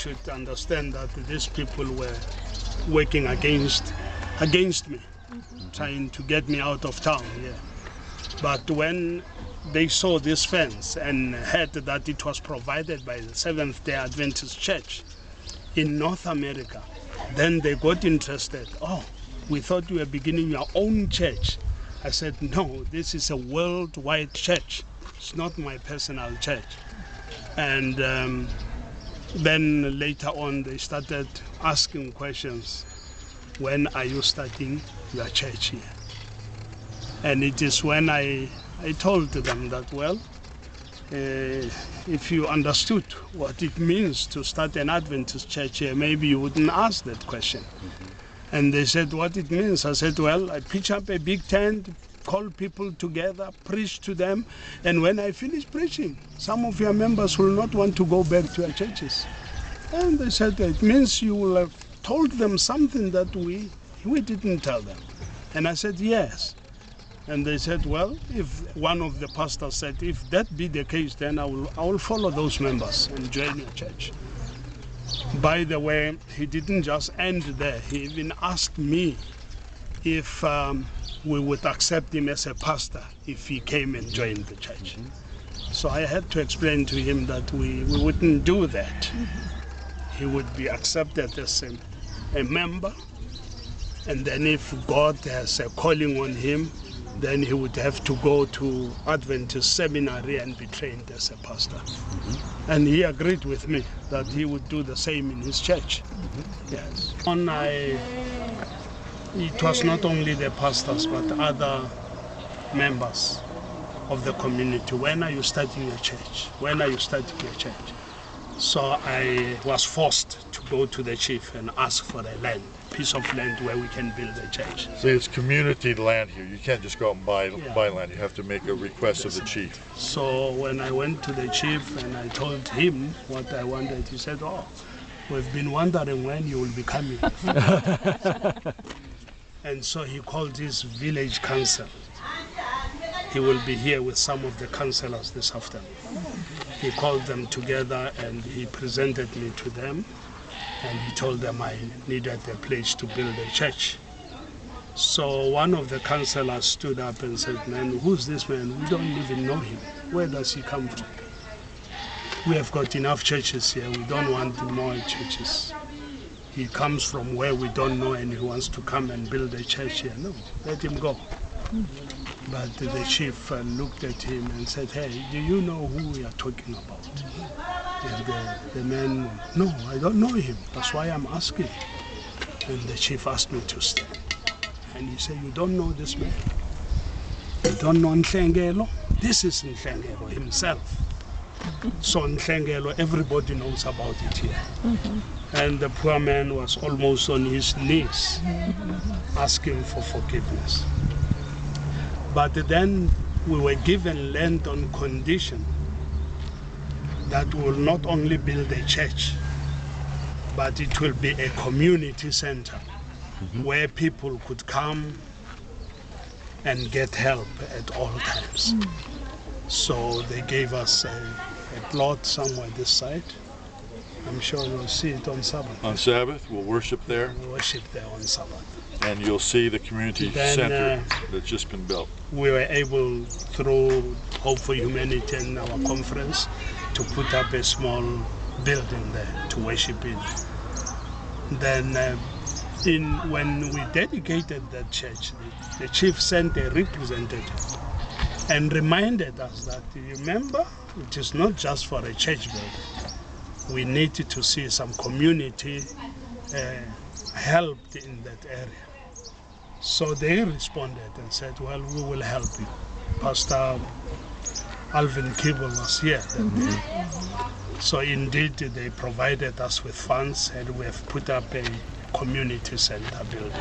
should understand that these people were working against me, trying to get me out of town. Yeah. But when they saw this fence and heard that it was provided by the Seventh-day Adventist Church in North America, then they got interested. Oh, we thought you were beginning your own church. I said, no, this is a worldwide church. It's not my personal church. And then later on, they started asking questions. When are you starting your church here? And it is when I told them that, well, if you understood what it means to start an Adventist church here, maybe you wouldn't ask that question. And they said, what it means? I said, well, I pitch up a big tent, call people together, preach to them, and when I finish preaching, some of your members will not want to go back to your churches. And they said, it means you will have told them something that we didn't tell them. And I said, yes. And they said, well, if one of the pastors said, if that be the case, then I will follow those members and join your church. By the way, he didn't just end there. He even asked me if we would accept him as a pastor if he came and joined the church. So I had to explain to him that we wouldn't do that. He would be accepted as a member, and then if God has a calling on him, then he would have to go to Adventist seminary and be trained as a pastor. And he agreed with me that he would do the same in his church. Yes. It was not only the pastors, but other members of the community. When are you starting your church? When are you starting your church? So I was forced to go to the chief and ask for a piece of land where we can build a church. See, it's community land here. You can't just go out and buy land. You have to make a request of the chief. So when I went to the chief and I told him what I wanted, he said, oh, we've been wondering when you will be coming. And so he called his village council. He will be here with some of the councillors this afternoon. He called them together and he presented me to them, and he told them I needed a place to build a church. So one of the councillors stood up and said, man, who's this man? We don't even know him. Where does he come from? We have got enough churches here. We don't want more churches. He comes from where we don't know and he wants to come and build a church here. No, let him go. But the chief looked at him and said, hey, do you know who we are talking about? And the man, no, I don't know him. That's why I'm asking. And the chief asked me to stand. And he said, you don't know this man? You don't know Nhlengelo? This is Nhlengelo himself. So Nhlengelo, everybody knows about it here. And the poor man was almost on his knees, asking for forgiveness. But then we were given land on condition that we will not only build a church, but it will be a community center where people could come and get help at all times. So they gave us a plot somewhere this side. I'm sure you'll see it on Sabbath. On Sabbath, we'll worship there. We'll worship there on Sabbath. And you'll see the community center that's just been built. We were able, through Hope for Humanity and our conference, to put up a small building there to worship in. Then when we dedicated that church, the chief sent a representative and reminded us that, remember, it is not just for a church building. We needed to see some community helped in that area. So they responded and said, well, we will help you. Pastor Alvin Kibble was here that day. So indeed, they provided us with funds and we have put up a community center building.